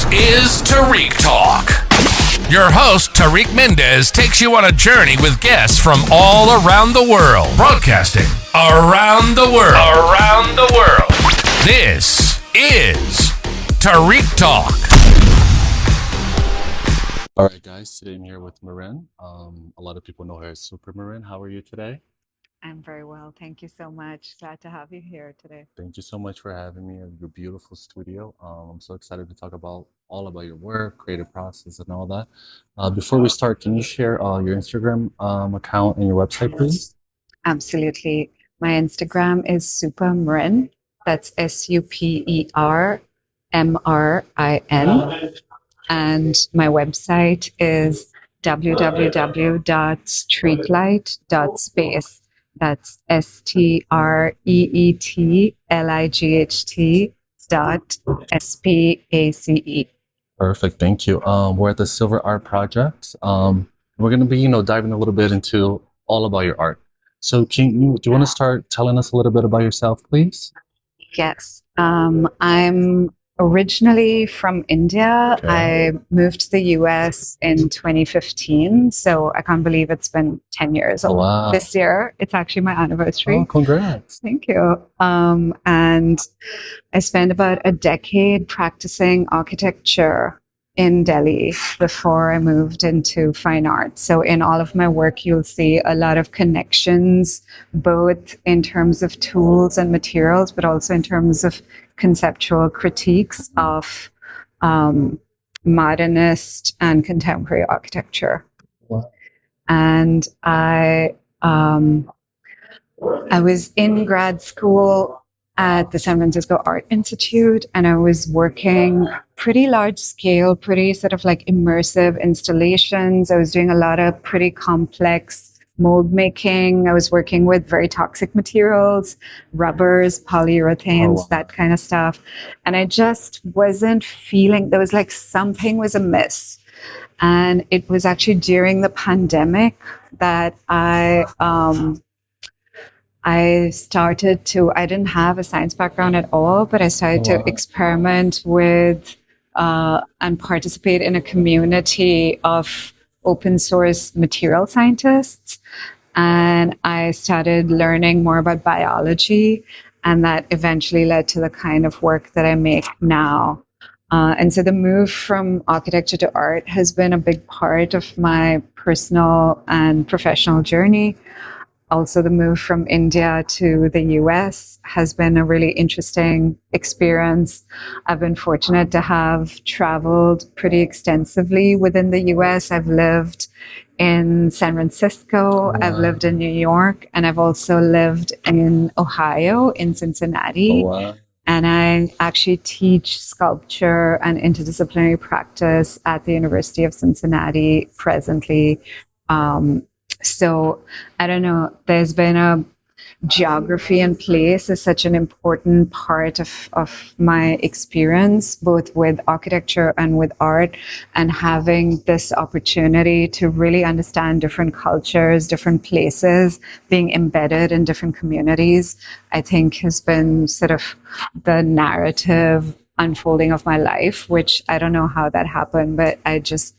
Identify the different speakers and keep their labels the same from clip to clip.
Speaker 1: This is Tarik Talk. Your host, Tarik Mendez, takes you on a journey with guests from all around the world. Broadcasting around the world. Around the world. This is Tarik Talk.
Speaker 2: All right, guys, today I'm here with Marin. A lot of people know her as Supermrin. How are you today?
Speaker 3: I'm very well. Thank you so much. Glad to have you here today.
Speaker 2: Thank you so much for having me at your beautiful studio. I'm so excited to talk about all about your work, creative process, and all that. Before we start, can you share your Instagram account and your website, please?
Speaker 3: Absolutely. My Instagram is Supermrin. That's SUPERMRIN. And my website is www.streetlight.space. That's STREETLIGHT.SPACE.
Speaker 2: Perfect, thank you. We're at the Silver Art Project. We're going to be, diving a little bit into all about your art. So, do you want to start telling us a little bit about yourself, please?
Speaker 3: Yes. I'm originally from India.
Speaker 2: Okay.
Speaker 3: I moved to the US in 2015. So I can't believe it's been 10 years
Speaker 2: Oh, wow.
Speaker 3: this year. It's actually my anniversary.
Speaker 2: Oh, congrats.
Speaker 3: Thank you. And I spent about a decade practicing architecture in Delhi before I moved into fine art. So in all of my work, you'll see a lot of connections, both in terms of tools and materials, but also in terms of conceptual critiques of modernist and contemporary architecture.
Speaker 2: Wow.
Speaker 3: And I was in grad school at the San Francisco Art Institute, and I was working pretty large scale, pretty sort of like immersive installations. I was doing a lot of pretty complex mold making. I was working with very toxic materials, rubbers, polyurethanes,
Speaker 2: wow.
Speaker 3: that kind of stuff. And I just wasn't feeling, there was like something was amiss. And it was actually during the pandemic that I didn't have a science background at all, but I started to experiment with and participate in a community of open source material scientists. And I started learning more about biology, and that eventually led to the kind of work that I make now. And so the move from architecture to art has been a big part of my personal and professional journey. Also, the move from India to the US has been a really interesting experience. I've been fortunate to have traveled pretty extensively within the US. I've lived in San Francisco, I've lived in New York, and I've also lived in Ohio, in Cincinnati. And I actually teach sculpture and interdisciplinary practice at the University of Cincinnati presently. So I don't know, there's been a geography and place is such an important part of my experience, both with architecture and with art, and having this opportunity to really understand different cultures, different places, being embedded in different communities, I think has been sort of the narrative unfolding of my life, which I don't know how that happened, but I just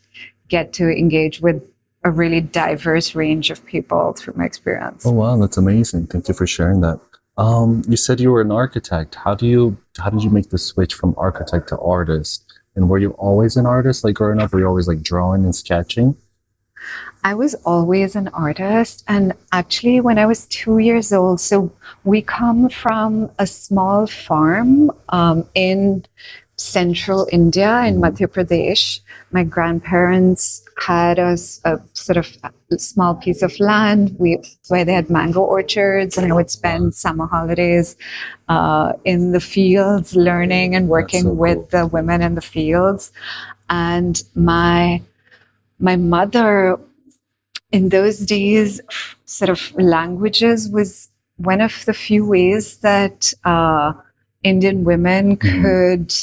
Speaker 3: get to engage with a really diverse range of people through my experience.
Speaker 2: Oh wow, that's amazing. Thank you for sharing that. You said you were an architect. How did you make the switch from architect to artist? And were you always an artist? Like growing up, were you always like drawing and sketching?
Speaker 3: I was always an artist. And actually when I was 2 years old, so we come from a small farm in central India, in Madhya Pradesh. My grandparents had a sort of a small piece of land where they had mango orchards, and I would spend summer holidays in the fields learning and working with the women in the fields. And my mother, in those days, sort of languages was one of the few ways that Indian women could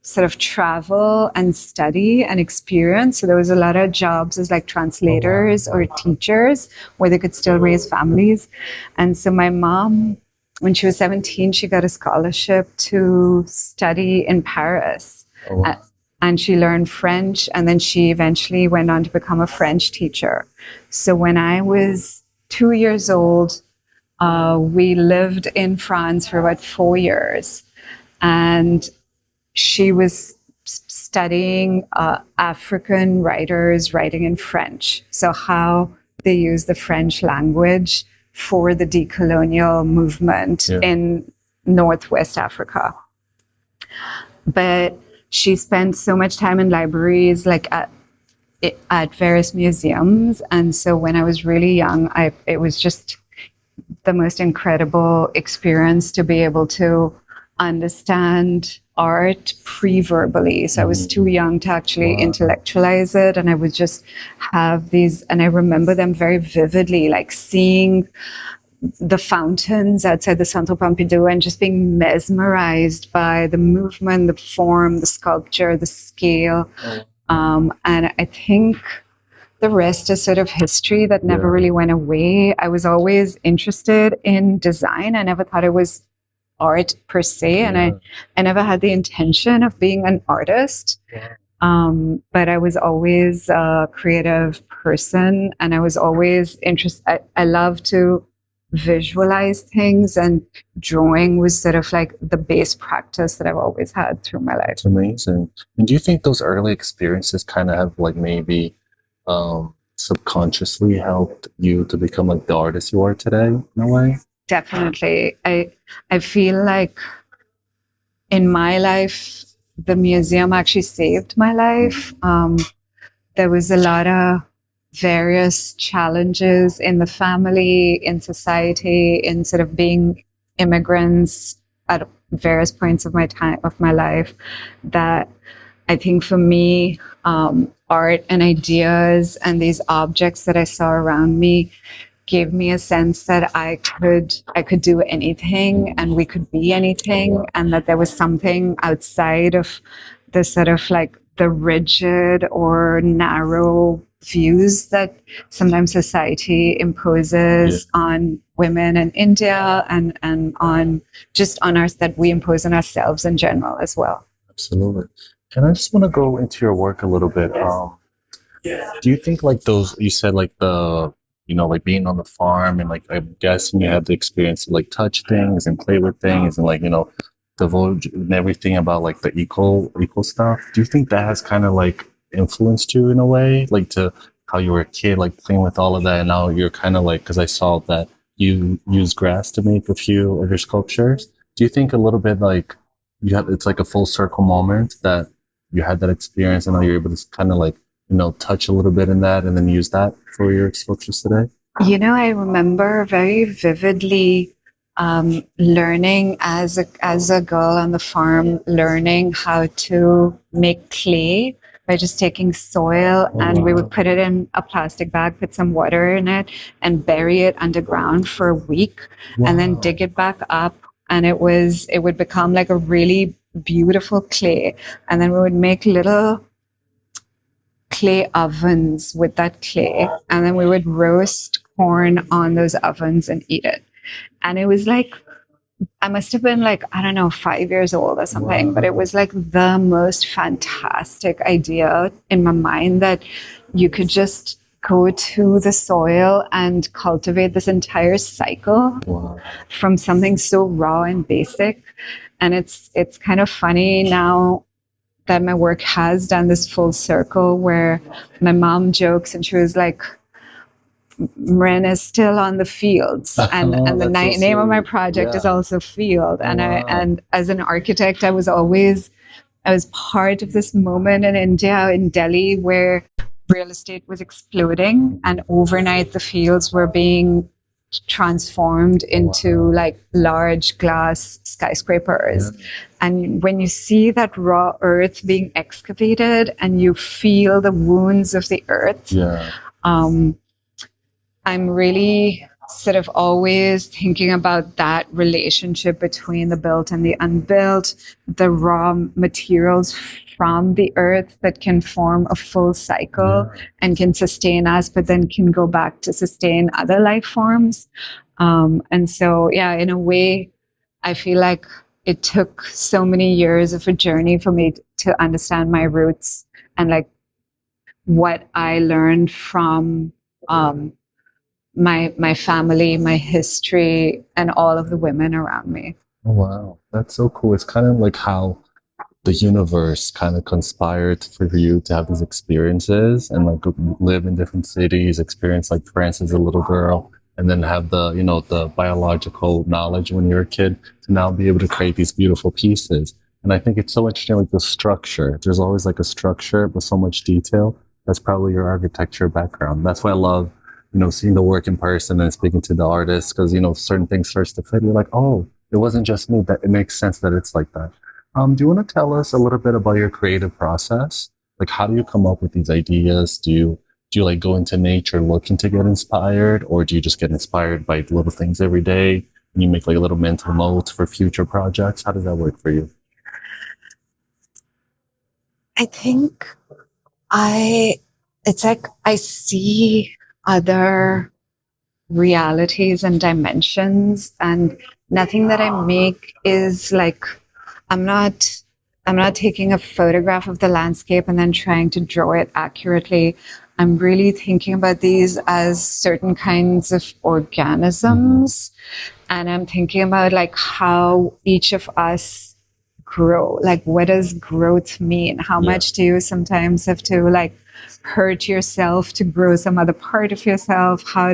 Speaker 3: sort of travel and study and experience. So there was a lot of jobs as like translators or teachers where they could still raise families. And so my mom, when she was 17, she got a scholarship to study in Paris. and she learned French, and then she eventually went on to become a French teacher. So when I was 2 years old, we lived in France for about 4 years, and she was studying African writers writing in French. So how they use the French language for the decolonial movement in Northwest Africa. But she spent so much time in libraries, like at various museums. And so when I was really young, it was just the most incredible experience to be able to understand art pre-verbally. So I was too young to actually intellectualize it. And I would just have these, and I remember them very vividly, like seeing the fountains outside the Centre Pompidou and just being mesmerized by the movement, the form, the sculpture, the scale. And I think the rest is sort of history that never really went away. I was always interested in design. I never thought it was art per se, and I never had the intention of being an artist. But I was always a creative person, and I was always interested. I love to visualize things, and drawing was sort of like the base practice that I've always had through my life.
Speaker 2: It's amazing. And do you think those early experiences kind of have like maybe subconsciously helped you to become like the artist you are today in a way?
Speaker 3: Definitely. I feel like in my life, the museum actually saved my life. There was a lot of various challenges in the family, in society, in sort of being immigrants at various points of my life, that I think for me, art and ideas and these objects that I saw around me gave me a sense that I could do anything, and we could be anything, and that there was something outside of the sort of like the rigid or narrow views that sometimes society imposes on women in India, and on just on us, that we impose on ourselves in general as well.
Speaker 2: Absolutely. And I just want to go into your work a little bit. Do you think like those, you said like the, you know, like being on the farm, and like I'm guessing you had the experience to like touch things and play with things and like, you know, divulge and everything about like the eco stuff. Do you think that has kind of like influenced you in a way, like to how you were a kid, like playing with all of that, and now you're kind of like, because I saw that you use grass to make a few of your sculptures. Do you think a little bit like it's like a full circle moment that you had that experience and now you're able to kind of like, you know, touch a little bit in that and then use that for your sculptures today?
Speaker 3: You know, I remember very vividly learning as a girl on the farm, learning how to make clay by just taking soil, and we would put it in a plastic bag, put some water in it, and bury it underground for a week, and then dig it back up, and it would become like a really beautiful clay, and then we would make little clay ovens with that clay, and then we would roast corn on those ovens and eat it. And it was like, I must have been like, I don't know, 5 years old or something, but it was like the most fantastic idea in my mind, that you could just go to the soil and cultivate this entire cycle from something so raw and basic. And it's kind of funny now that my work has done this full circle, where my mom jokes and she was like, Mrin is still on the fields, and the name of my project is also Field. And and as an architect, I was part of this moment in India, in Delhi, where real estate was exploding, and overnight the fields were being transformed into like large glass skyscrapers. And when you see that raw earth being excavated and you feel the wounds of the earth, I'm really sort of always thinking about that relationship between the built and the unbuilt, the raw materials from the earth that can form a full cycle and can sustain us, but then can go back to sustain other life forms. And so, yeah, in a way, I feel like it took so many years of a journey for me to understand my roots and like what I learned from my family, my history, and all of the women around me.
Speaker 2: Oh, wow. That's so cool. It's kind of like how the universe kind of conspired for you to have these experiences and like live in different cities, experience like France as a little girl, and then have the, you know, the biological knowledge when you're a kid to now be able to create these beautiful pieces. And I think it's so interesting, like the structure. There's always like a structure with so much detail. That's probably your architecture background. That's why I love, you know, seeing the work in person and speaking to the artists, because, you know, certain things starts to fit. You're like, oh, it wasn't just me. That it makes sense that it's like that. Do you want to tell us a little bit about your creative process? Like, how do you come up with these ideas? Do you like go into nature looking to get inspired, or do you just get inspired by little things every day and you make like little mental notes for future projects? How does that work for you?
Speaker 3: I think it's like I see other realities and dimensions, and nothing that I make is like, I'm not taking a photograph of the landscape and then trying to draw it accurately. I'm really thinking about these as certain kinds of organisms. And I'm thinking about like how each of us grow. Like, what does growth mean? How much do you sometimes have to like hurt yourself to grow some other part of yourself? How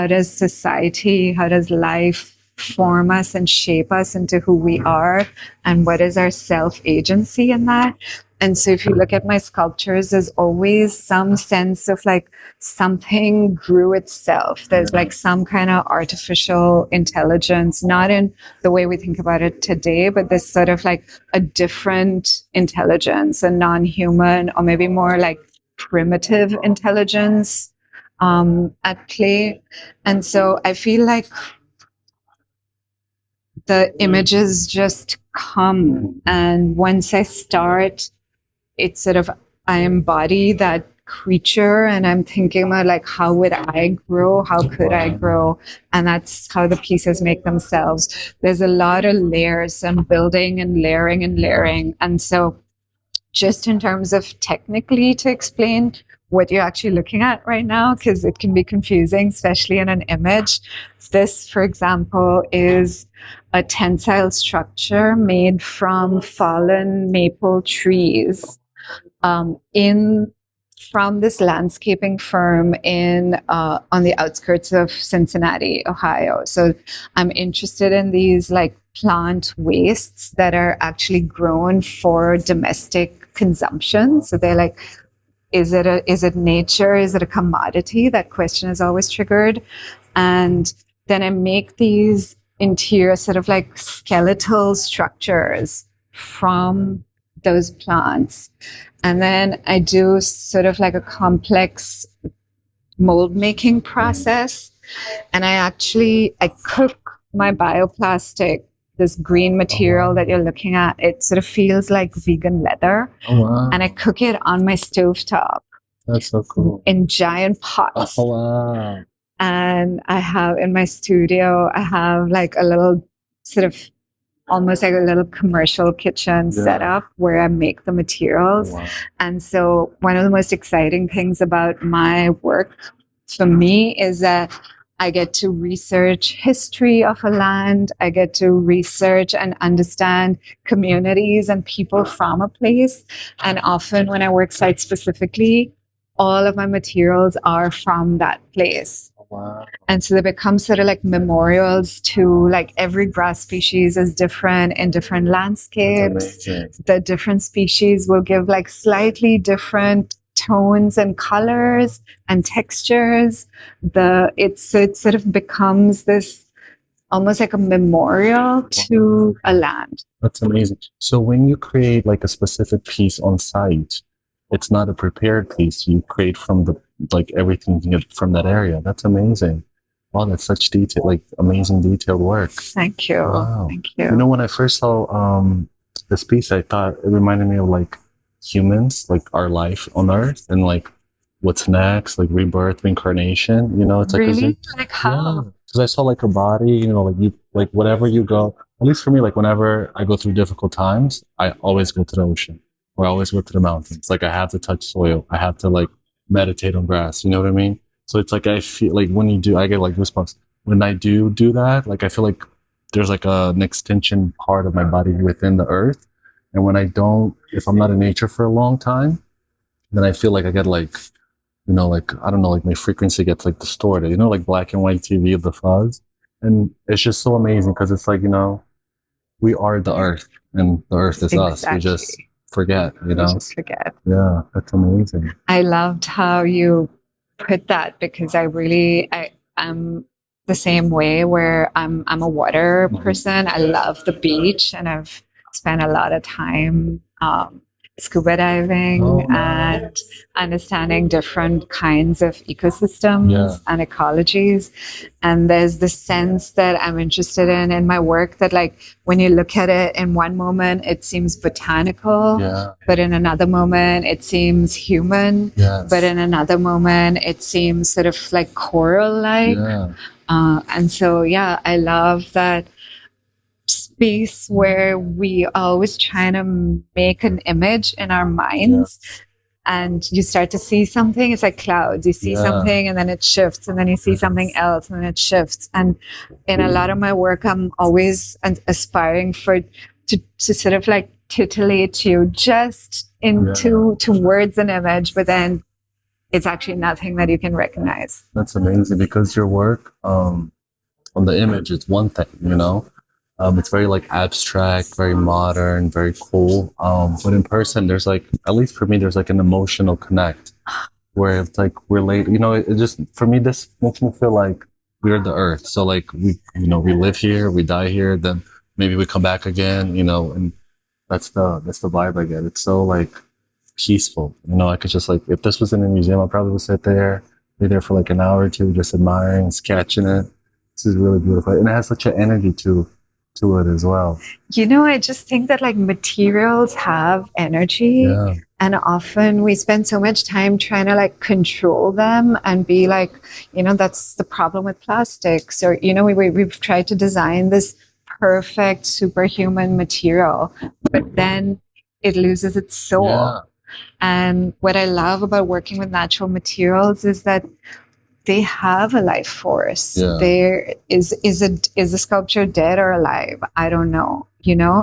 Speaker 3: does society, how does life form us and shape us into who we are? And what is our self-agency in that? And so if you look at my sculptures, there's always some sense of like something grew itself. There's like some kind of artificial intelligence, not in the way we think about it today, but there's sort of like a different intelligence, a non-human, or maybe more like primitive intelligence at play. And so I feel like the images just come, and once I start, it's sort of, I embody that creature, and I'm thinking about like, how would I grow? How could I grow? And that's how the pieces make themselves. There's a lot of layers and building and layering and layering. And so just in terms of technically to explain what you're actually looking at right now, because it can be confusing, especially in an image. This, for example, is a tensile structure made from fallen maple trees from this landscaping firm on the outskirts of Cincinnati, Ohio. So I'm interested in these like plant wastes that are actually grown for domestic consumption. So they're like, is it nature? Is it a commodity? That question is always triggered. And then I make these interior sort of like skeletal structures from those plants. And then I do sort of like a complex mold making process. And I cook my bioplastic, this green material that you're looking at. It sort of feels like vegan leather.
Speaker 2: Oh, wow.
Speaker 3: And I cook it on my stovetop.
Speaker 2: That's so cool.
Speaker 3: In giant pots.
Speaker 2: Oh, wow.
Speaker 3: And I have in my studio, I have like a little sort of almost like a little commercial kitchen set up where I make the materials. Wow. And so one of the most exciting things about my work for me is that I get to research history of a land. I get to research and understand communities and people from a place. And often when I work site specifically, all of my materials are from that place.
Speaker 2: Wow.
Speaker 3: And so they become sort of like memorials to like every grass species is different in different landscapes. The different species will give like slightly different tones and colors and textures. It sort of becomes this almost like a memorial to a land.
Speaker 2: That's amazing. So when you create like a specific piece on site, it's not a prepared piece. You create from everything you get from that area. That's amazing. Wow, that's such detail, like amazing detailed work.
Speaker 3: Thank you.
Speaker 2: Wow.
Speaker 3: Thank you.
Speaker 2: You know, when I first saw this piece, I thought it reminded me of like humans, like our life on Earth, and like what's next, like rebirth, reincarnation. You know, it's like
Speaker 3: really like how?
Speaker 2: Because I saw like a body, you know, like you, like whatever you go. At least for me, like whenever I go through difficult times, I always go to the ocean. or I always go to the mountains. Like I have to touch soil. I have to like meditate on grass. You know what I mean? So it's like I feel like when you do, I get like goosebumps. When I do that, like I feel like there's like an extension part of my body within the earth. And when I don't, if I'm not in nature for a long time, then I feel like I get like, like, I don't know, like my frequency gets like distorted, like black and white TV of the fuzz. And it's just so amazing because it's like, we are the earth and the earth is us. We just forget,
Speaker 3: We just forget.
Speaker 2: Yeah, that's amazing.
Speaker 3: I loved how you put that because I'm the same way where I'm a water person. I love the beach and I've spent a lot of time scuba diving and understanding different kinds of ecosystems and ecologies. And there's the sense that I'm interested in my work that like when you look at it in one moment, it seems botanical, but in another moment, it seems human, but in another moment, it seems sort of like coral-like. And so, I love that space where we are always trying to make an image in our minds and you start to see something. It's like clouds. You see something and then it shifts and then you see something else and then it shifts. And in a lot of my work, I'm always aspiring to sort of like titillate you just into words and image, but then it's actually nothing that you can recognize.
Speaker 2: That's amazing because your work on the image is one thing, it's very like abstract, very modern, very cool. But in person, there's like, at least for me, there's like an emotional connect where it's like relate. It just, for me, this makes me feel like we're the earth. So like we live here, we die here, then maybe we come back again, and that's the vibe I get. It's so like peaceful. I could just like, if this was in a museum, I probably would sit there, be there for like an hour or two, just admiring, sketching it. This is really beautiful. And it has such an energy to it as well.
Speaker 3: I just think that like materials have energy and often we spend so much time trying to like control them and be like, that's the problem with plastics or, we've tried to design this perfect superhuman material, but then it loses its soul. And what I love about working with natural materials is that they have a life force. There is a sculpture dead or alive? I don't know,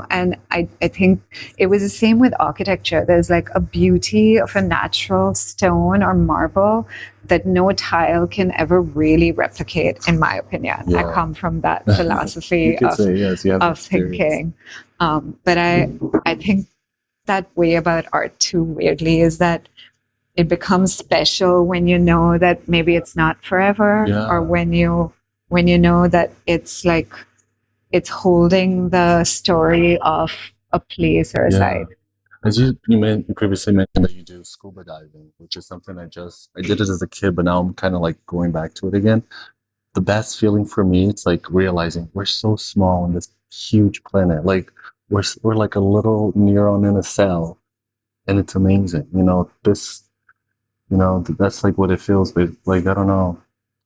Speaker 3: and I think it was the same with architecture. There's like a beauty of a natural stone or marble that no tile can ever really replicate, in my opinion. I come from that philosophy of thinking. But I think that way about art too, weirdly, is that it becomes special when you know that maybe it's not forever, or when you know that it's like it's holding the story of a place or a site.
Speaker 2: As you previously mentioned that you do scuba diving, which is something I did it as a kid, but now I'm kind of like going back to it again. The best feeling for me, it's like realizing we're so small in this huge planet. Like we're like a little neuron in a cell, and it's amazing. That's like what it feels, but like, I don't know.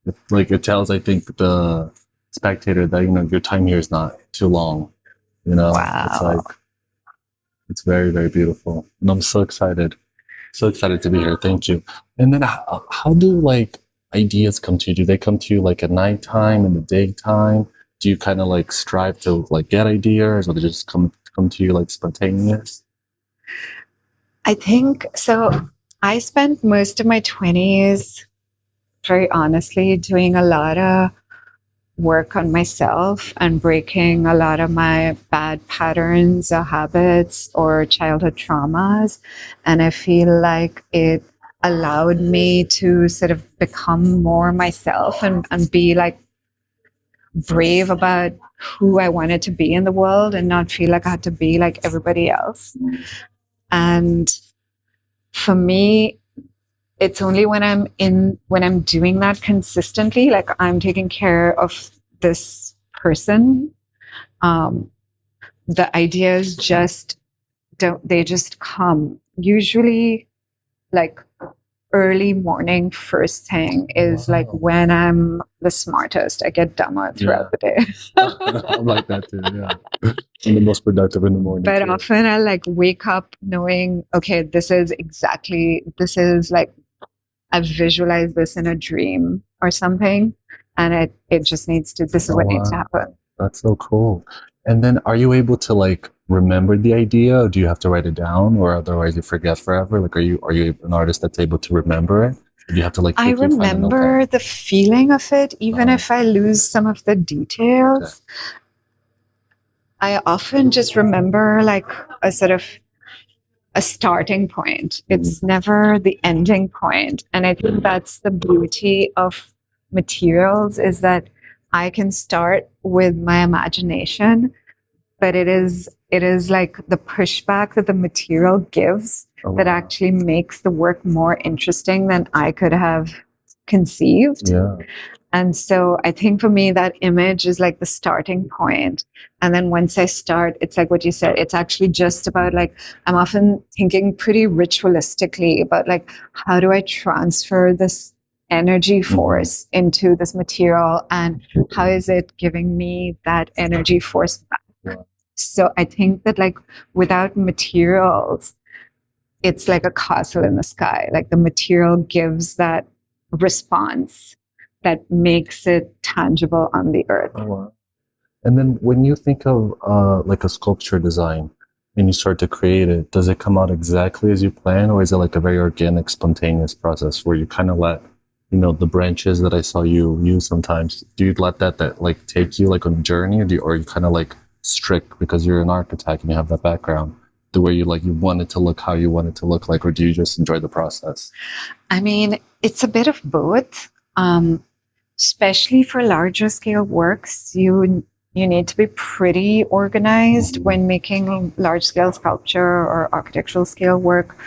Speaker 2: It tells, I think, the spectator that, your time here is not too long.
Speaker 3: Wow.
Speaker 2: It's like, it's very, very beautiful. And I'm so excited to be here. Thank you. And then how do like ideas come to you? Do they come to you like at nighttime, in the daytime? Do you kind of like strive to like get ideas, or do they just come to you like spontaneous?
Speaker 3: I think so. I spent most of my 20s, very honestly, doing a lot of work on myself and breaking a lot of my bad patterns or habits or childhood traumas. And I feel like it allowed me to sort of become more myself and be like brave about who I wanted to be in the world and not feel like I had to be like everybody else. And for me, it's only when I'm doing that consistently, like I'm taking care of this person, the ideas just come. Usually, like early morning first thing is like when I'm the smartest. I get dumber throughout the day.
Speaker 2: I'm like that too, yeah. I'm the most productive in the morning.
Speaker 3: But
Speaker 2: too.
Speaker 3: often I like wake up knowing, okay, this is like I visualize this in a dream or something, and it just needs to, this is what needs to happen.
Speaker 2: That's so cool. And then are you able to like remember the idea, or do you have to write it down, or otherwise you forget forever? Like, are you an artist that's able to remember it? Or do you have to like
Speaker 3: I
Speaker 2: quickly find a
Speaker 3: remember
Speaker 2: notepad?
Speaker 3: the feeling of it, even if I lose some of the details. I often just remember like a sort of a starting point. It's never the ending point. And I think that's the beauty of materials, is that I can start with my imagination, but it is like the pushback that the material gives that actually makes the work more interesting than I could have conceived.
Speaker 2: Yeah.
Speaker 3: And so I think for me, that image is like the starting point. And then once I start, it's like what you said, it's actually just about like, I'm often thinking pretty ritualistically about like, how do I transfer this energy force into this material, and how is it giving me that energy force back? So I think that like without materials, it's like a castle in the sky. Like the material gives that response that makes it tangible on the earth.
Speaker 2: Oh, wow. And then when you think of like a sculpture design and you start to create it, does it come out exactly as you plan, or is it like a very organic, spontaneous process where you kind of let, you know, the branches that I saw you use sometimes, do you let that like take you like on a journey, or you kind of like strict because you're an architect and you have that background, the way you like you want it to look how you want it to look like, or do you just enjoy the process?
Speaker 3: I mean, it's a bit of both. Especially for larger scale works, you need to be pretty organized when making large scale sculpture or architectural scale work.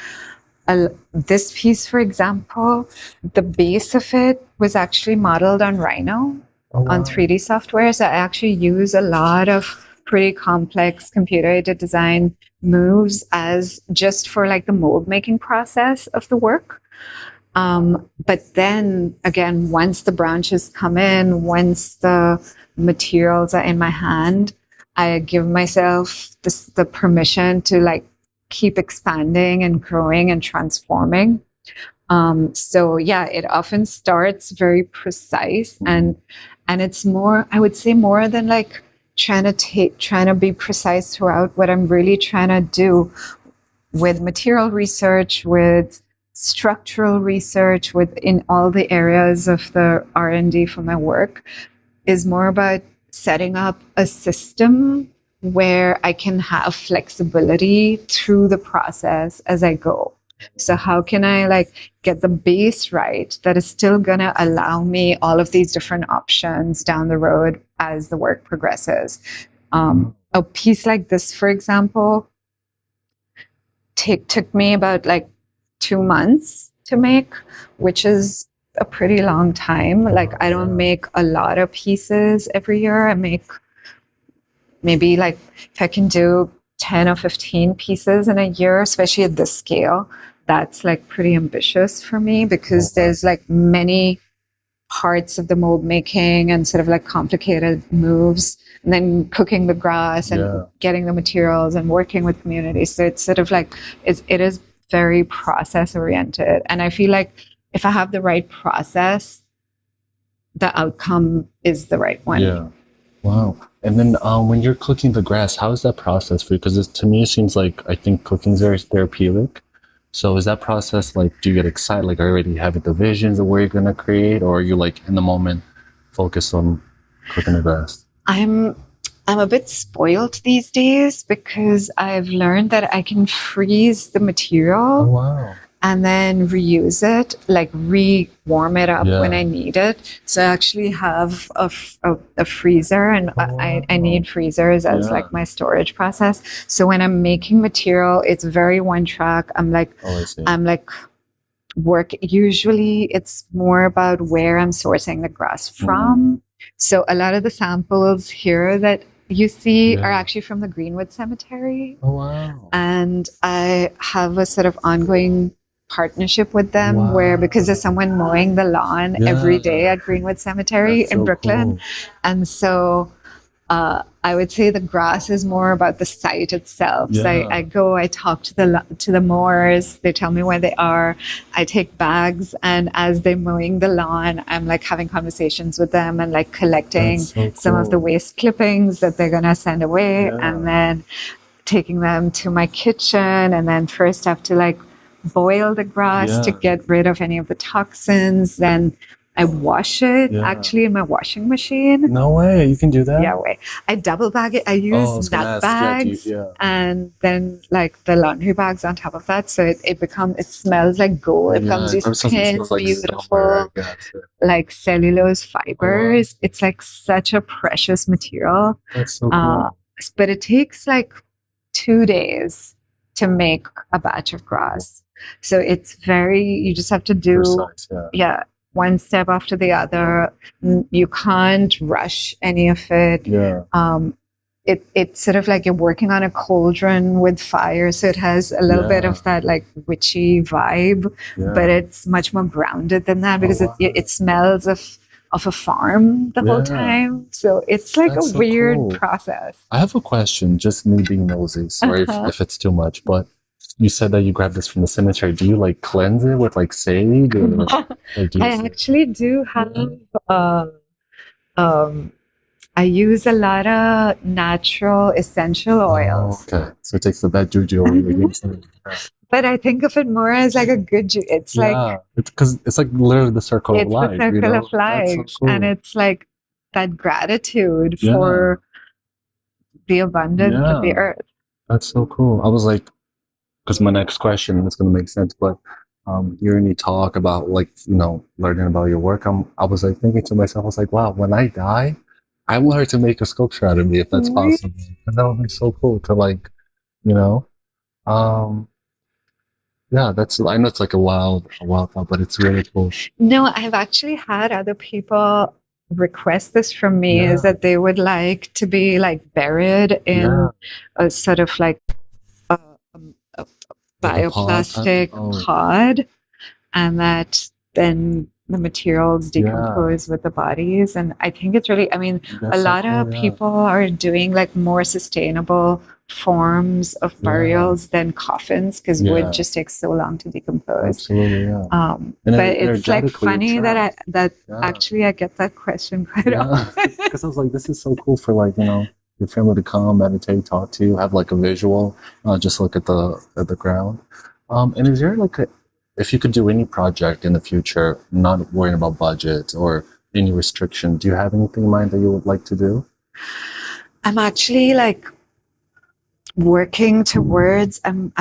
Speaker 3: This piece, for example, the base of it was actually modeled on Rhino on 3D software. So I actually use a lot of pretty complex computer-aided design moves as just for like the mold making process of the work. But then again, once the branches come in, once the materials are in my hand, I give myself the permission to like keep expanding and growing and transforming. So yeah, it often starts very precise, and it's more, I would say, more than like trying to be precise throughout. What I'm really trying to do with material research, with structural research, within all the areas of the R&D for my work, is more about setting up a system where I can have flexibility through the process as I go. So how can I like get the base right that is still going to allow me all of these different options down the road as the work progresses? A piece like this, for example, took me about like 2 months to make, which is a pretty long time. Like I don't make a lot of pieces every year. I make maybe like, if I can do 10 or 15 pieces in a year, especially at this scale, that's like pretty ambitious for me, because there's like many parts of the mold making and sort of like complicated moves, and then cooking the grass and getting the materials and working with communities. So it's sort of like, it is very process oriented. And I feel like if I have the right process, the outcome is the right one.
Speaker 2: Yeah. Wow. And then when you're cooking the grass, how is that process for you? Because to me, it seems like, I think cooking is very therapeutic. So is that process like, do you get excited? Like, already have the visions of where you're going to create, or are you like in the moment focused on cooking the grass? I'm a bit spoiled these days, because I've learned that I can freeze the material and then reuse it, like warm it up when I need it. So I actually have a freezer, and I need freezers as like my storage process. So when I'm making material, it's very one track. I'm like usually it's more about where I'm sourcing the grass from. So a lot of the samples here that you see are actually from the Greenwood Cemetery. And I have a sort of ongoing
Speaker 3: partnership with them where, because there's someone mowing the lawn every day at Greenwood Cemetery in Brooklyn.
Speaker 2: Cool.
Speaker 3: And so I would say the grass is more about the site itself. So I go, I talk to the mowers. They tell me where they are. I take bags, and as they're mowing the lawn, I'm like having conversations with them and like collecting some of the waste clippings that they're gonna send away, and then taking them to my kitchen. And then first I have to like boil the grass to get rid of any of the toxins. Then I wash it actually in my washing machine.
Speaker 2: No way, you can do that?
Speaker 3: Yeah, way. I double bag it. I use nut bags and then like the laundry bags on top of that. So it smells like gold. It comes these thin, beautiful, like cellulose fibers. It's like such a precious material.
Speaker 2: That's so cool.
Speaker 3: But it takes like 2 days to make a batch of grass. So it's you just have to do, one step after the other. You can't rush any of it. It's sort of like you're working on a cauldron with fire, so it has a little bit of that like witchy vibe, but it's much more grounded than that because it smells of a farm the whole time. So it's like a weird process.
Speaker 2: I have a question, just me being nosy. Sorry if it's too much, but you said that you grabbed this from the cemetery. Do you like cleanse it with like sage? Or,
Speaker 3: I actually do have, I use a lot of natural essential oils.
Speaker 2: Okay, so it takes the bad juju away.
Speaker 3: But I think of it more as like a good it's like,
Speaker 2: because it's like literally the circle of life.
Speaker 3: It's the circle of life. So cool. And it's like that gratitude for the abundance of the earth.
Speaker 2: That's so cool. I was like, because my next question is going to make sense, but hearing you talk about like, learning about your work, I was like thinking to myself, I was like, wow, when I die, I want her to make a sculpture out of me if that's possible. And that would be so cool to like, that's, I know it's like a wild thought, but it's really cool.
Speaker 3: No, I've actually had other people request this from me, is that they would like to be like buried in a sort of like a bioplastic pod, and that then the materials decompose with the bodies. And I think it's really, a lot of people are doing like more sustainable forms of burials than coffins, because wood just takes so long to decompose.
Speaker 2: Absolutely,
Speaker 3: but it's like funny that actually I get that question quite often.
Speaker 2: Because I was like, this is so cool for like, your family to come, meditate, talk to you, have like a visual, just look at the ground. And is there like if you could do any project in the future, not worrying about budget or any restriction, do you have anything in mind that you would like to do?
Speaker 3: I'm actually like working towards, I'm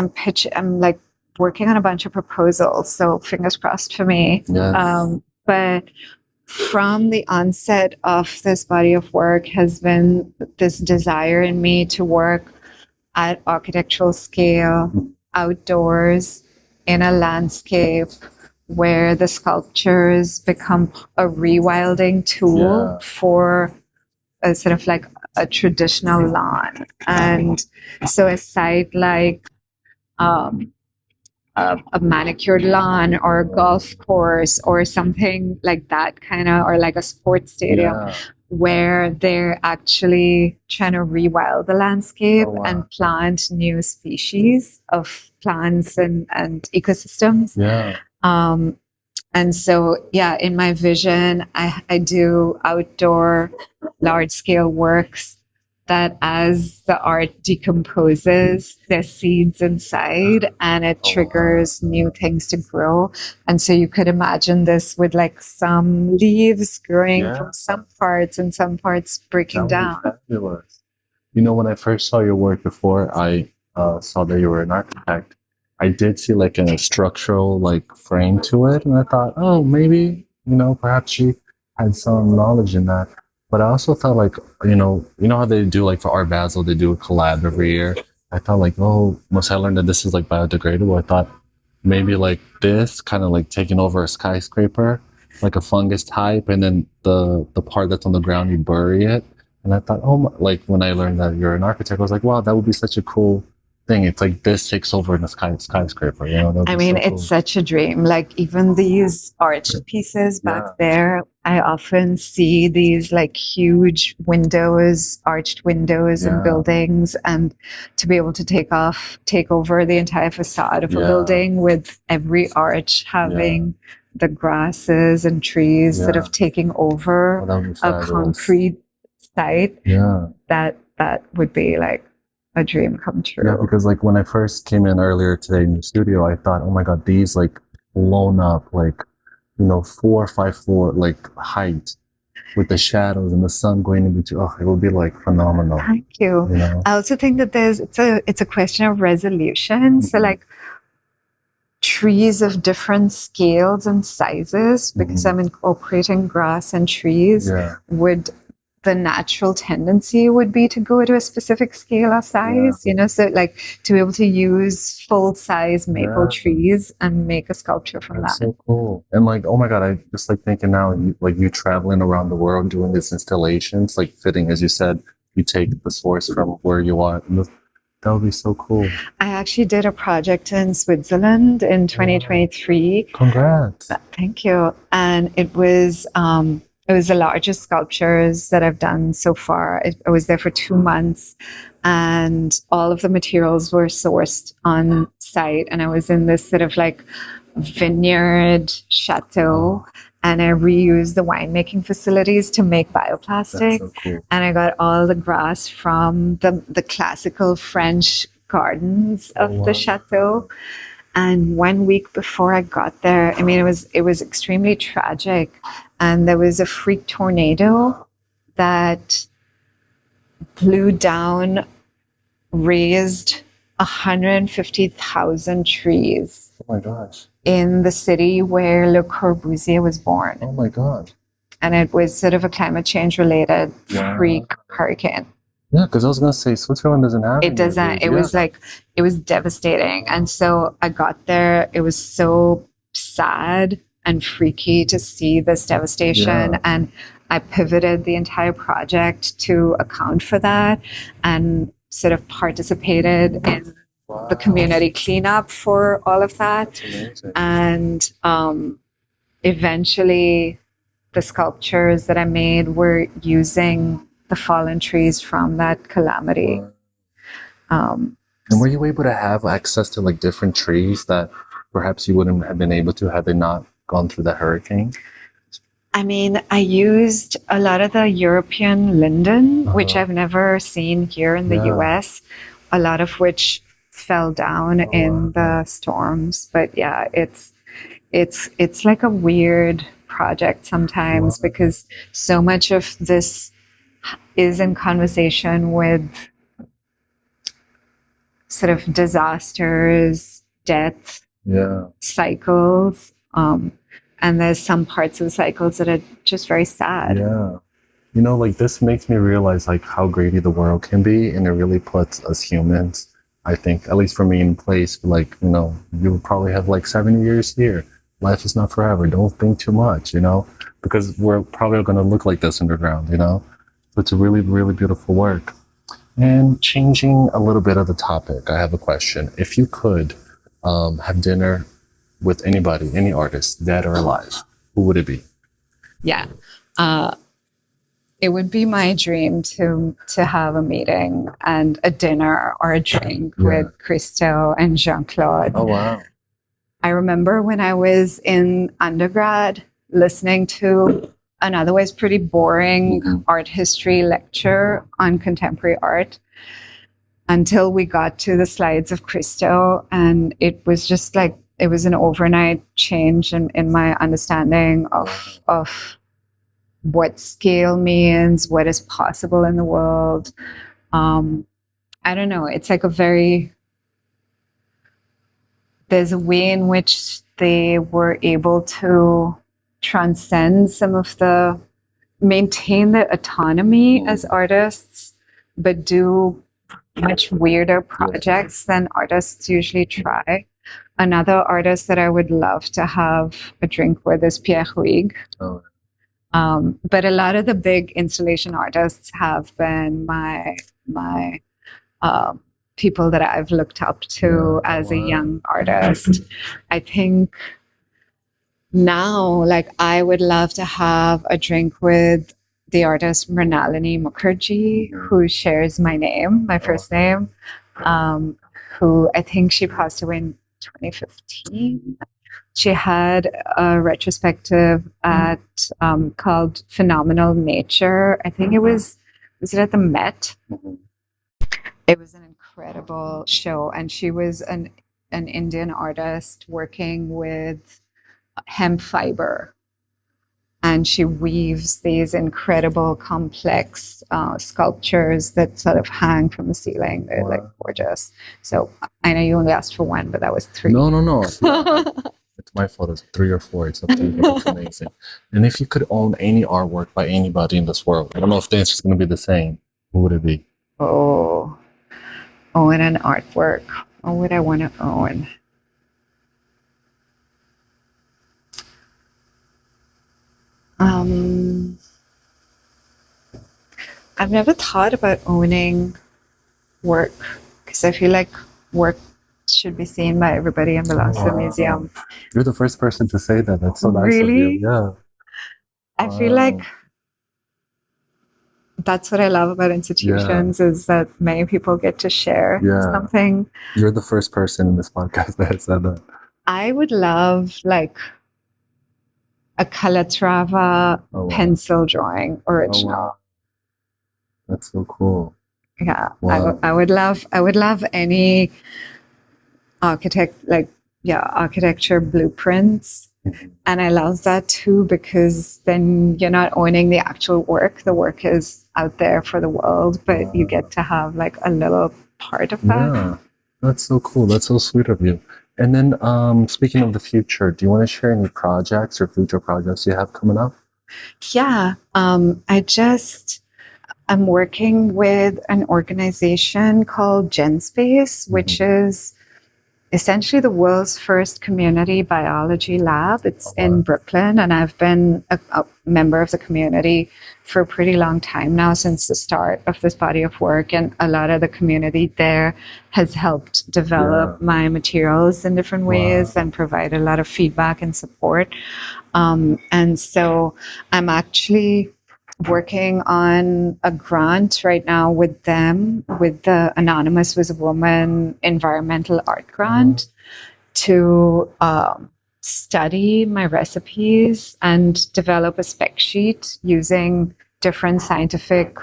Speaker 3: like working on a bunch of proposals, so fingers crossed for me. But from the onset of this body of work has been this desire in me to work at architectural scale, outdoors, in a landscape where the sculptures become a rewilding tool for a sort of like a traditional lawn. And so a site like a manicured lawn or a golf course or something like that or like a sports stadium where they're actually trying to rewild the landscape and plant new species of plants and ecosystems. And so, in my vision, I do outdoor large scale works that as the art decomposes, there's seeds inside and it triggers new things to grow. And so you could imagine this with like some leaves growing from some parts and some parts breaking down.
Speaker 2: Fabulous. When I first saw your work before I saw that you were an architect, I did see like a structural like frame to it. And I thought, oh, maybe, perhaps she had some knowledge in that. But I also thought like, how they do like for Art Basel, they do a collab every year. I thought like, once I learned that this is like biodegradable, I thought maybe like this kind of like taking over a skyscraper, like a fungus type. And then the part that's on the ground, you bury it. And I thought, like when I learned that you're an architect, I was like, wow, that would be such a cool thing. It's like this takes over in the skyscraper. You know,
Speaker 3: I mean, it's such a dream. Like even these arched pieces back there, I often see these like huge windows, arched windows in buildings, and to be able to take over the entire facade of a building with every arch having the grasses and trees sort of taking over a concrete site. That would be like a dream come true.
Speaker 2: Yeah, because like when I first came in earlier today in the studio, I thought, oh my God, these like blown up, like, you know, 4 or 5 floor like height with the shadows and the sun going in between. Oh, it would be like phenomenal.
Speaker 3: Thank you.
Speaker 2: You know?
Speaker 3: I also think that it's a question of resolution. So like trees of different scales and sizes, because I'm incorporating grass and trees, the natural tendency would be to go to a specific scale or size, you know, so like to be able to use full size maple trees and make a sculpture from that.
Speaker 2: So cool. And like, oh my God, I just like thinking now, you traveling around the world doing these installations, like fitting, as you said, you take the source from where you are. That would be so cool.
Speaker 3: I actually did a project in Switzerland in 2023.
Speaker 2: Congrats.
Speaker 3: Thank you. And it was the largest sculptures that I've done so far. I was there for 2 months, and all of the materials were sourced on site. And I was in this sort of like vineyard chateau, and I reused the winemaking facilities to make bioplastic.
Speaker 2: That's so cool.
Speaker 3: And I got all the grass from the classical French gardens of the chateau. And 1 week before I got there, I mean, it was extremely tragic. And there was a freak tornado that blew down, razed 150,000 trees.
Speaker 2: Oh my gosh.
Speaker 3: In the city where Le Corbusier was born.
Speaker 2: Oh my God.
Speaker 3: And it was sort of a climate change related freak hurricane.
Speaker 2: Yeah, because I was going to say Switzerland doesn't have
Speaker 3: it. Doesn't. It was like, it was devastating. And so I got there. It was so sad and freaky to see this devastation. And I pivoted the entire project to account for that and sort of participated in the community cleanup for all of that. And eventually the sculptures that I made were using the fallen trees from that calamity.
Speaker 2: And were you able to have access to like different trees that perhaps you wouldn't have been able to had they not gone through the hurricane?
Speaker 3: I mean, I used a lot of the European linden, which I've never seen here in the US, a lot of which fell down in the storms. But yeah, it's like a weird project sometimes because so much of this is in conversation with sort of disasters, death, cycles. And there's some parts of the cycles that are just very sad.
Speaker 2: Yeah. You know, like this makes me realize like how greedy the world can be. And it really puts us humans, I think, at least for me, in place. Like, you know, you will probably have like 70 years here. Life is not forever. Don't think too much, you know, because we're probably going to look like this underground, you know. So it's a really, really beautiful work. And changing a little bit of the topic, I have a question. If you could have dinner with anybody, any artist, dead or alive, who would it be?
Speaker 3: Yeah. It would be my dream to have a meeting and a dinner or a drink with Christo and Jean-Claude.
Speaker 2: Oh, wow.
Speaker 3: I remember when I was in undergrad listening to an otherwise pretty boring art history lecture on contemporary art until we got to the slides of Christo, and it was just like, it was an overnight change in my understanding of what scale means, what is possible in the world. I don't know. It's like there's a way in which they were able to transcend maintain their autonomy as artists, but do much weirder projects than artists usually try. Another artist that I would love to have a drink with is Pierre Huyghe.
Speaker 2: Oh.
Speaker 3: But a lot of the big installation artists have been my people that I've looked up to as a young artist. I think now, like, I would love to have a drink with the artist Mrinalini Mukherjee, who shares my name, my first name, who I think she passed away in 2015. She had a retrospective at called Phenomenal Nature. I think it was it at the Met? It was an incredible show, and she was an Indian artist working with hemp fiber, and she weaves these incredible complex sculptures that sort of hang from the ceiling. They're like gorgeous. So I know you only asked for one, but that was 3.
Speaker 2: No. It's my fault. It's 3 or 4. It's up to you. But it's amazing. And if you could own any artwork by anybody in this world, I don't know if the answer is going to be the same. Who would it be?
Speaker 3: Oh, own an artwork. What would I want to own? I've never thought about owning work because I feel like work should be seen by everybody and belongs to the museum.
Speaker 2: You're the first person to say that. That's so nice
Speaker 3: Really?
Speaker 2: of you. Yeah.
Speaker 3: I feel like that's what I love about institutions is that many people get to share something.
Speaker 2: You're the first person in this podcast that said that.
Speaker 3: I would love like a Calatrava pencil drawing original.
Speaker 2: Oh, wow. That's so cool.
Speaker 3: Yeah,
Speaker 2: Wow.
Speaker 3: I would love any architecture blueprints, and I love that too because then you're not owning the actual work. The work is out there for the world, but you get to have like a little part of that.
Speaker 2: Yeah, that's so cool. That's so sweet of you. And then, speaking of the future, do you want to share any projects or future projects you have coming up?
Speaker 3: Yeah, I'm working with an organization called GenSpace, which is essentially the world's first community biology lab. It's in Brooklyn, and I've been a member of the community for a pretty long time now, since the start of this body of work. And a lot of the community there has helped develop my materials in different ways and provide a lot of feedback and support. And so I'm actually working on a grant right now with them, with the Anonymous Was a Woman Environmental Art Grant, to study my recipes and develop a spec sheet using different scientific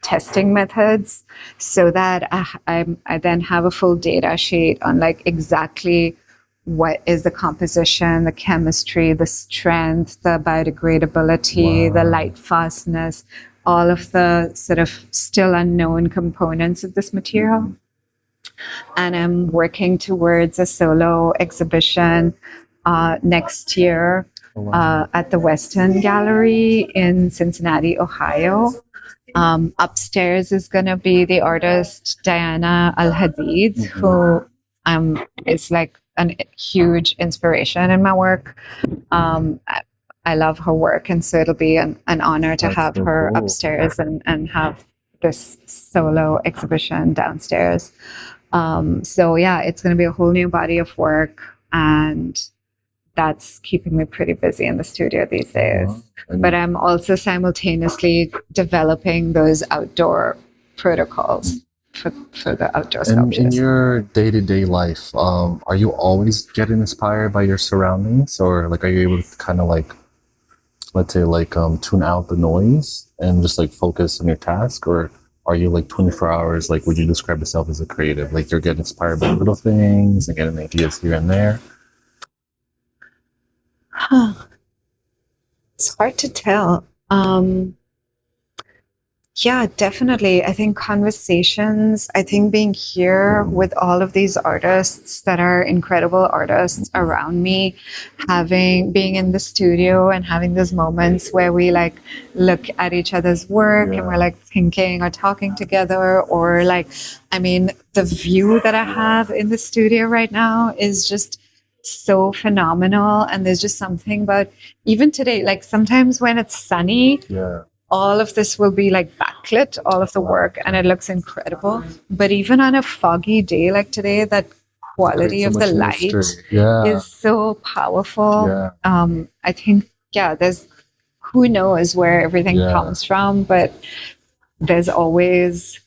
Speaker 3: testing methods, so that I then have a full data sheet on like exactly what is the composition, the chemistry, the strength, the biodegradability, the light fastness, all of the sort of still unknown components of this material. And I'm working towards a solo exhibition next year at the Western Gallery in Cincinnati, Ohio. Upstairs is going to be the artist Diana Al-Hadid, who is like a huge inspiration in my work. I love her work, and so it'll be an honor to have her upstairs and have this solo exhibition downstairs. So yeah, it's going to be a whole new body of work, and that's keeping me pretty busy in the studio these days. But I'm also simultaneously developing those outdoor protocols for the outdoor sculptures.
Speaker 2: In your day-to-day life, are you always getting inspired by your surroundings, or like are you able to kind of like, let's say like tune out the noise and just like focus on your task? Or are you like 24 hours, like would you describe yourself as a creative, like you're getting inspired by little things and getting ideas here and there?
Speaker 3: It's hard to tell. Yeah, definitely. I think conversations, I think being here with all of these artists that are incredible artists around me, being in the studio and having those moments where we like look at each other's work and we're like thinking or talking together, or like, I mean, the view that I have in the studio right now is just so phenomenal. And there's just something about, even today, like sometimes when it's sunny, all of this will be like backlit, all of the work, and it looks incredible. But even on a foggy day like today, that quality
Speaker 2: So
Speaker 3: of the
Speaker 2: much
Speaker 3: light
Speaker 2: mystery. Yeah.
Speaker 3: is so powerful.
Speaker 2: Yeah.
Speaker 3: I think, yeah, there's who knows where everything
Speaker 2: Yeah.
Speaker 3: comes from, but there's always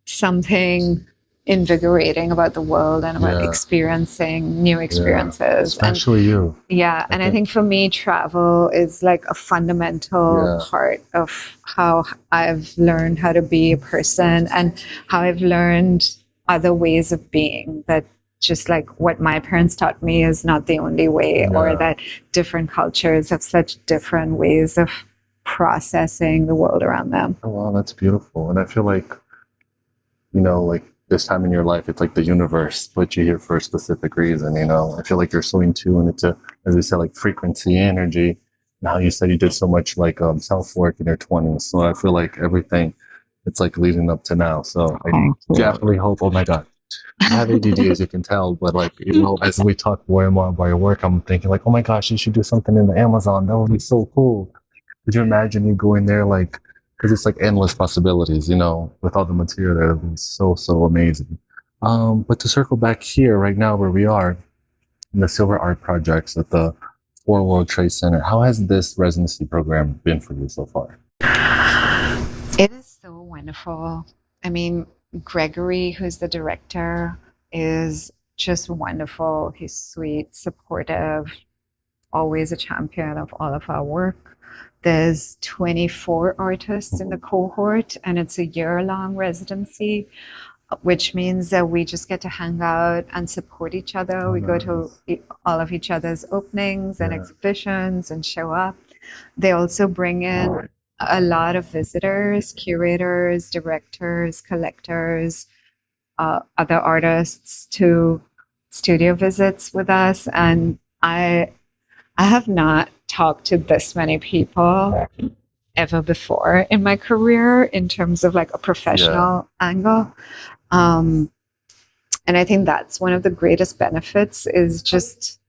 Speaker 3: something invigorating about the world and about
Speaker 2: Yeah.
Speaker 3: experiencing new
Speaker 2: Yeah.
Speaker 3: experiences.
Speaker 2: Especially you.
Speaker 3: Yeah, and I think for me, travel is like a fundamental
Speaker 2: Yeah.
Speaker 3: part of how I've learned how to be a person and how I've learned other ways of being, that just like what my parents taught me is not the only way, or
Speaker 2: Yeah.
Speaker 3: that different cultures have such different ways of processing the world around them.
Speaker 2: Oh, wow, that's beautiful. And I feel like, you know, like this time in your life, it's like the universe put you here for a specific reason, you know. I feel like you're so in tune into, as you said, like frequency, energy. Now you said you did so much like self-work in your 20s. So I feel like everything, it's like leading up to now. So I
Speaker 3: Thank you.
Speaker 2: definitely hope, oh my God. I have ADD, as you can tell, but like, you know, as we talk more and more about your work, I'm thinking like, oh my gosh, you should do something in the Amazon. That would be so cool. Could you imagine you going there, like, because it's like endless possibilities, you know, with all the material there, it would be so, so amazing. But to circle back here right now where we are in the Silver Art Projects at the Four World Trade Center, how has this residency program been for you so far?
Speaker 3: It is so wonderful. I mean, Gregory, who's the director, is just wonderful. He's sweet, supportive, always a champion of all of our work. There's 24 artists in the cohort, and it's a year-long residency, which means that we just get to hang out and support each other. We go to all of each other's openings and exhibitions and show up. They also bring in a lot of visitors, curators, directors, collectors, other artists to studio visits with us. And I have not talked to this many people ever before in my career in terms of like a professional angle. And I think that's one of the greatest benefits, is just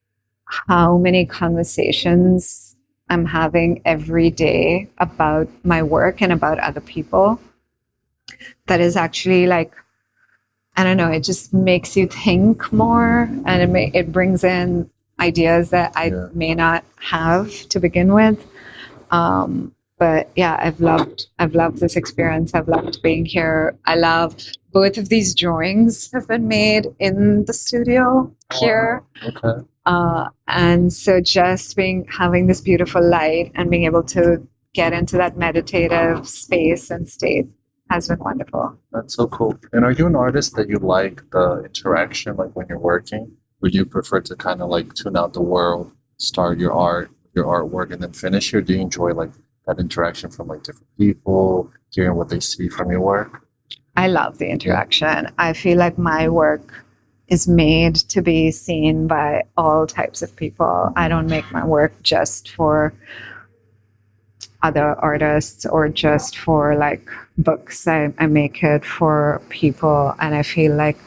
Speaker 3: how many conversations I'm having every day about my work and about other people. That is actually like, I don't know, it just makes you think more, and it brings in ideas that I may not have to begin with. But yeah, I've loved this experience. I've loved being here. I love both of these drawings have been made in the studio here.
Speaker 2: Okay.
Speaker 3: And so just having this beautiful light and being able to get into that meditative space and state has been wonderful.
Speaker 2: That's so cool. And are you an artist that you like the interaction, like when you're working? Would you prefer to kind of like tune out the world, start your artwork, and then finish it? Do you enjoy like that interaction from like different people, hearing what they see from your work?
Speaker 3: I love the interaction. I feel like my work is made to be seen by all types of people. I don't make my work just for other artists or just for like books. I make it for people, and I feel like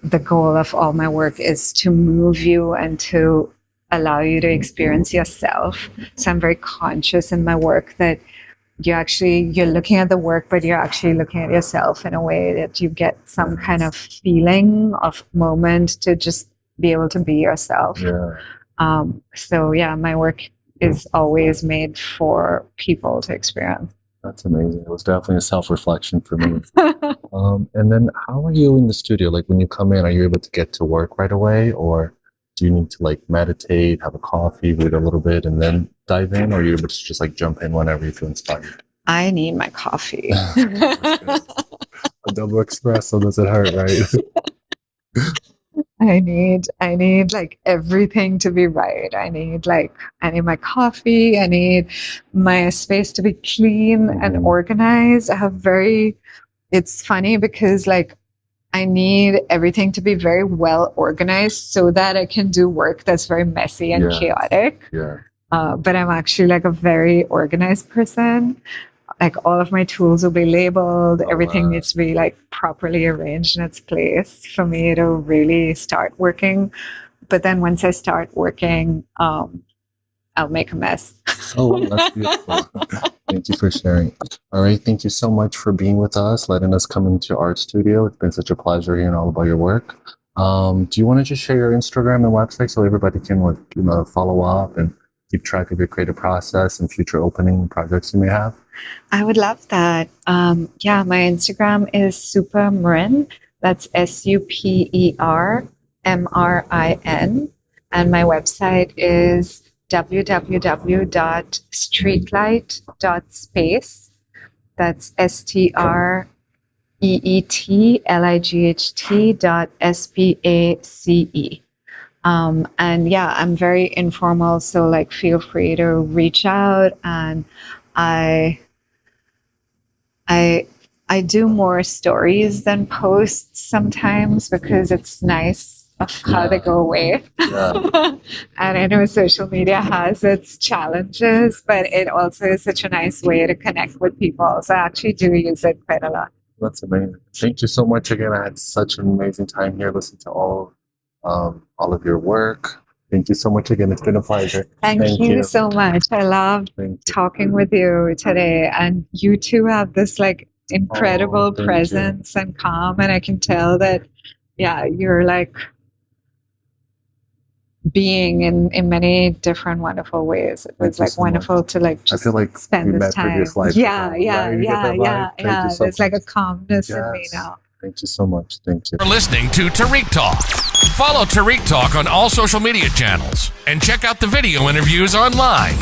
Speaker 3: the goal of all my work is to move you and to allow you to experience yourself. So I'm very conscious in my work that you're looking at the work, but you're actually looking at yourself in a way that you get some kind of feeling of moment to just be able to be yourself. So yeah, my work is always made for people to experience.
Speaker 2: That's amazing. It was definitely a self-reflection for me. And then how are you in the studio? Like when you come in, are you able to get to work right away, or do you need to like meditate, have a coffee, read a little bit, and then dive in, or are you able to just like jump in whenever you feel inspired?
Speaker 3: I need my coffee.
Speaker 2: A double espresso doesn't hurt, right?
Speaker 3: I need like everything to be right. I need my coffee. I need my space to be clean and organized. It's funny because like I need everything to be very well organized so that I can do work that's very messy and chaotic. But I'm actually like a very organized person. Like all of my tools will be labeled. Everything needs to be like properly arranged in its place for me to really start working. But then once I start working, I'll make a mess.
Speaker 2: Oh, that's beautiful. Thank you for sharing. All right. Thank you so much for being with us, letting us come into our studio. It's been such a pleasure hearing all about your work. Do you want to just share your Instagram and website so everybody can follow up and keep track of your creative process and future opening projects you may have?
Speaker 3: I would love that. Yeah, my Instagram is Supermrin. That's SUPERMRIN. And my website is www.streetlight.space. That's STREETLIGHT.SPACE. And yeah, I'm very informal, so like feel free to reach out. And I do more stories than posts sometimes because it's nice of how they go away.
Speaker 2: Yeah.
Speaker 3: And I know social media has its challenges, but it also is such a nice way to connect with people. So I actually do use it quite a lot.
Speaker 2: That's amazing. Thank you so much again. I had such an amazing time here listening to all of your work. Thank you so much again. It's been a pleasure.
Speaker 3: Thank you so much. I love talking with you today. And you two have this like incredible presence and calm. And I can tell that, yeah, you're like being in many different wonderful ways. It was like wonderful to like just
Speaker 2: I feel like
Speaker 3: spend this time. Yeah. There's like a calmness in me now.
Speaker 2: Thank you so much. Thank you.
Speaker 1: For listening to Tarik Talk. Follow Tarik Talk on all social media channels and check out the video interviews online.